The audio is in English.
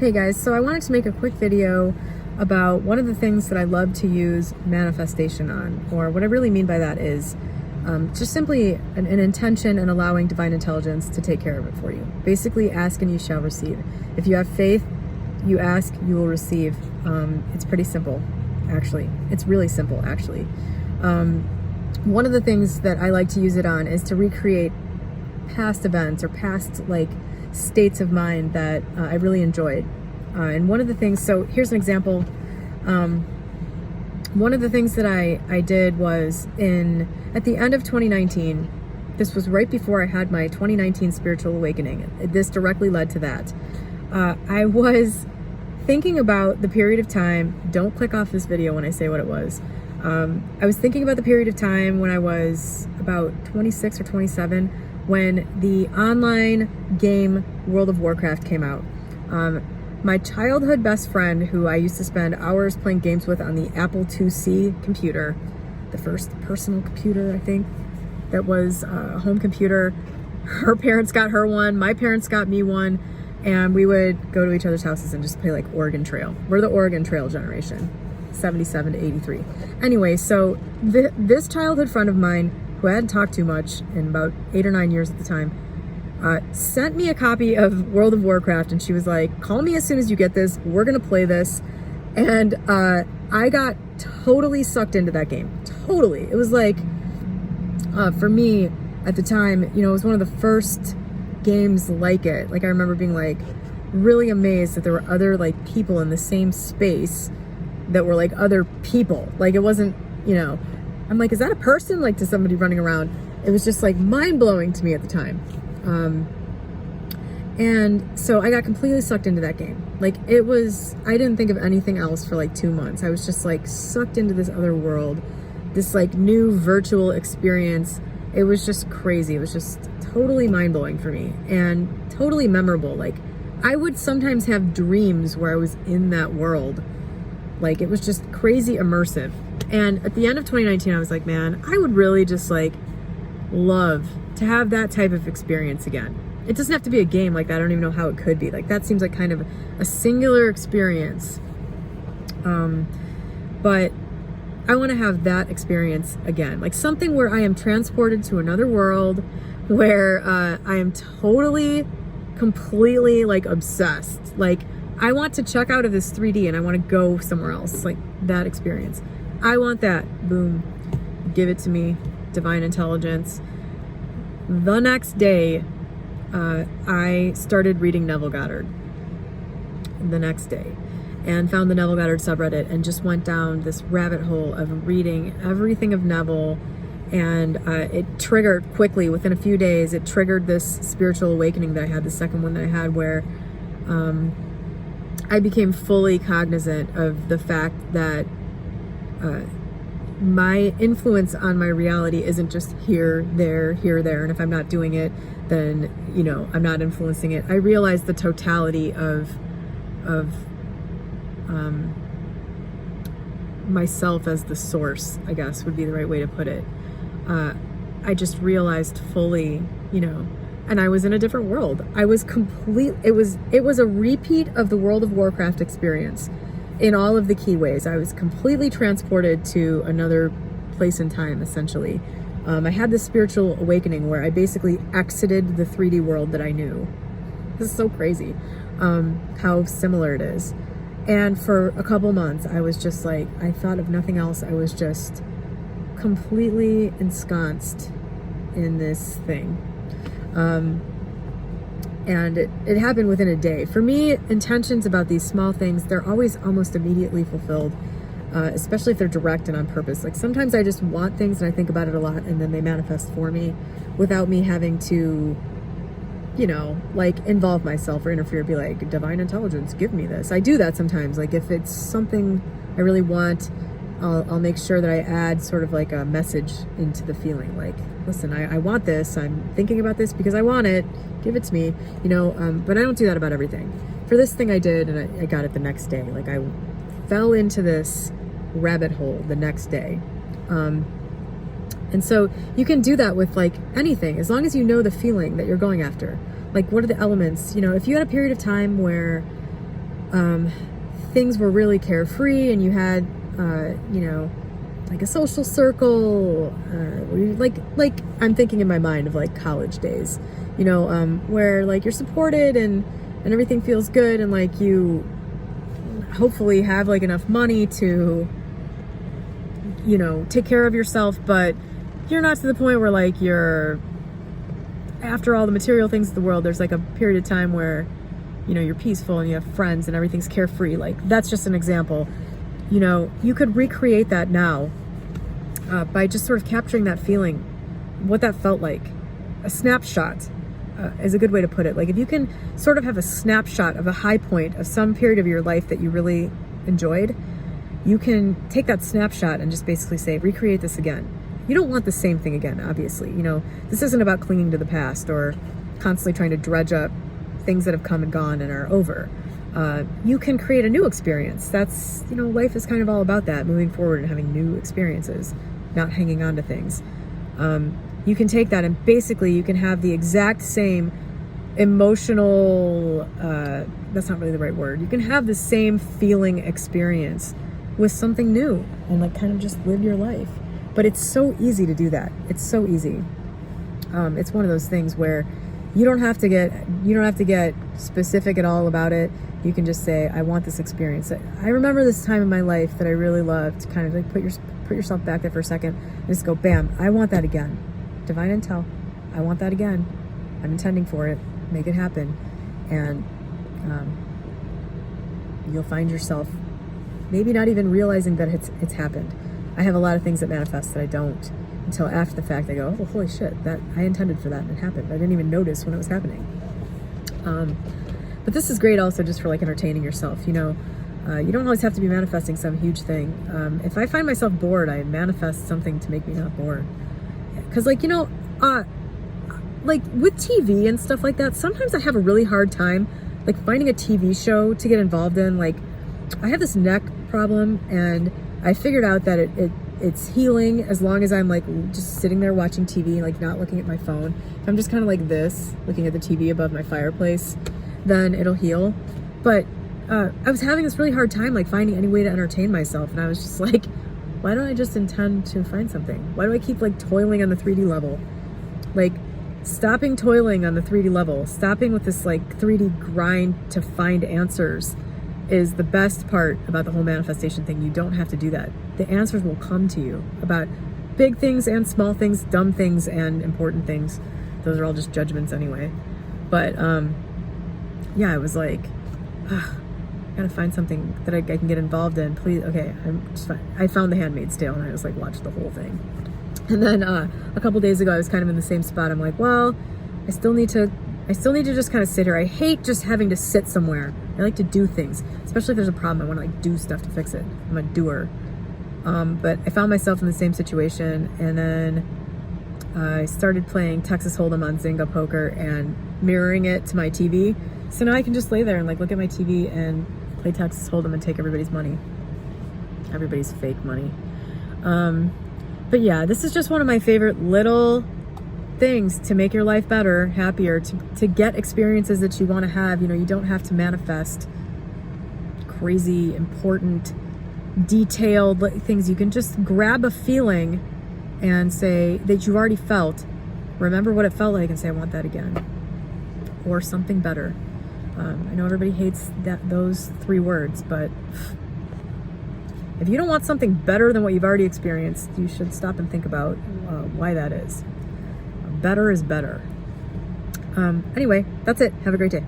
Hey guys, so I wanted to make a quick video about one of the things that I love to use manifestation on, or what I really mean by that is just simply an intention and allowing divine intelligence to take care of it for you. Basically, ask and you shall receive. If you have faith, you ask, you will receive. It's pretty simple, actually. It's really simple, actually. One of the things that I like to use it on is to recreate past events or past states of mind that I really enjoyed. And one of the things, so here's an example. One of the things that I did was at the end of 2019, this was right before I had my 2019 spiritual awakening. This directly led to that. I was thinking about the period of time, don't click off this video when I say what it was. I was thinking about the period of time when I was about 26 or 27, when the online game World of Warcraft came out. My childhood best friend, who I used to spend hours playing games with on the Apple IIc computer, the first personal computer, I think, that was a home computer. Her parents got her one, my parents got me one, and we would go to each other's houses and just play like Oregon Trail. We're the Oregon Trail generation, 77 to 83. Anyway, so this childhood friend of mine, who I hadn't talked to much in about 8 or 9 years at the time, sent me a copy of World of Warcraft, and she was like, call me as soon as you get this, we're gonna play this. And I got totally sucked into that game, totally. It was like, for me at the time, it was one of the first games like it. Like, I remember being like really amazed that there were other people in the same space that were like other people. Like, it wasn't, I'm like, is that a person? Like, to somebody running around. It was just like mind-blowing to me at the time. And so I got completely sucked into that game. Like, I didn't think of anything else for 2 months. I was just sucked into this other world, this new virtual experience. It was just crazy. It was just totally mind-blowing for me and totally memorable. I would sometimes have dreams where I was in that world. It was just crazy immersive. And at the end of 2019, I was like, man, I would really just love to have that type of experience again. It doesn't have to be a game like that. I don't even know how it could be. That seems like kind of a singular experience. But I want to have that experience again. Something where I am transported to another world, where I am totally, completely obsessed. I want to check out of this 3D and I want to go somewhere else. That experience. I want that. Boom. Give it to me. Divine intelligence. The next day, I started reading Neville Goddard. The next day. And found the Neville Goddard subreddit and just went down this rabbit hole of reading everything of Neville. And it triggered quickly, within a few days, it triggered this spiritual awakening that I had, the second one that I had, where I became fully cognizant of the fact that my influence on my reality isn't just here, there, and if I'm not doing it, then, I'm not influencing it. I realized the totality of myself as the source, I guess would be the right way to put it. I just realized fully, and I was in a different world. I was it was a repeat of the World of Warcraft experience in all of the key ways. I was completely transported to another place in time, essentially. I had this spiritual awakening where I basically exited the 3D world that I knew. This is so crazy, how similar it is. And for a couple months, I was just I thought of nothing else. I was just completely ensconced in this thing. And it happened within a day. For me, intentions about these small things, they're always almost immediately fulfilled, especially if they're direct and on purpose. Sometimes I just want things and I think about it a lot, and then they manifest for me without me having to, involve myself or interfere, be like, divine intelligence, give me this. I do that sometimes. If it's something I really want, I'll make sure that I add sort of a message into the feeling. Listen, I want this. I'm thinking about this because I want it. Give it to me, but I don't do that about everything. For this thing I did, and I got it the next day. I fell into this rabbit hole the next day. And so you can do that with anything, as long as you know the feeling that you're going after. What are the elements? If you had a period of time where things were really carefree, and you had, you know, like a social circle, where you, like I'm thinking in my mind of like college days, you know, where like you're supported and everything feels good, and like you hopefully have like enough money to, you know, take care of yourself, but you're not to the point where like you're, after all the material things of the world, there's like a period of time where, you know, you're peaceful and you have friends and everything's carefree. Like, that's just an example. You know, you could recreate that now by just sort of capturing that feeling, what that felt like. A snapshot is a good way to put it. Like, if you can sort of have a snapshot of a high point of some period of your life that you really enjoyed, you can take that snapshot and just basically say, recreate this again. You don't want the same thing again, obviously. You know, this isn't about clinging to the past or constantly trying to dredge up things that have come and gone and are over. You can create a new experience. That's, you know, life is kind of all about that, moving forward and having new experiences, not hanging on to things. You can take that and basically you can have the exact same emotional, that's not really the right word. You can have the same feeling experience with something new and like kind of just live your life. But it's so easy to do that. It's so easy. It's one of those things where you don't have to get specific at all about it. You can just say, I want this experience. I remember this time in my life that I really loved. Kind of like put yourself back there for a second and just go, bam, I want that again. Divine intel. I want that again. I'm intending for it. Make it happen. And you'll find yourself maybe not even realizing that it's happened. I have a lot of things that manifest that I don't until after the fact. I go, oh, holy shit, that I intended for that and it happened. I didn't even notice when it was happening. But this is great also just for like entertaining yourself. You know, you don't always have to be manifesting some huge thing. If I find myself bored, I manifest something to make me not bored. Because like, you know, like with TV and stuff like that, sometimes I have a really hard time like finding a TV show to get involved in. Like, I have this neck problem and I figured out that it's healing as long as I'm like just sitting there watching TV, like not looking at my phone. If I'm just kind of like this, looking at the TV above my fireplace, then it'll heal. But I was having this really hard time like finding any way to entertain myself, and I was just like, why don't I just intend to find something? Why do I keep like toiling on the 3D level? Like, stopping toiling on the 3D level, stopping with this like 3D grind to find answers is the best part about the whole manifestation thing. You don't have to do that. The answers will come to you about big things and small things, dumb things and important things. Those are all just judgments anyway. But yeah, I was like, gotta find something that I can get involved in. Please, okay, I'm just fine. I found The Handmaid's Tale and I just like watched the whole thing. And then a couple days ago, I was kind of in the same spot. I'm like, well, I still need to just kind of sit here. I hate just having to sit somewhere. I like to do things, especially if there's a problem. I want to like do stuff to fix it. I'm a doer. But I found myself in the same situation, and then I started playing Texas Hold'em on Zynga Poker and mirroring it to my TV. So now I can just lay there and like look at my TV and play Texas Hold'em and take everybody's money. Everybody's fake money. But yeah, this is just one of my favorite little things to make your life better, happier, to get experiences that you want to have. You know, you don't have to manifest crazy, important, detailed things. You can just grab a feeling and say that you already felt, remember what it felt like, and say, I want that again, or something better. I know everybody hates those 3 words, but if you don't want something better than what you've already experienced, you should stop and think about why that is. Better is better. Anyway, that's it. Have a great day.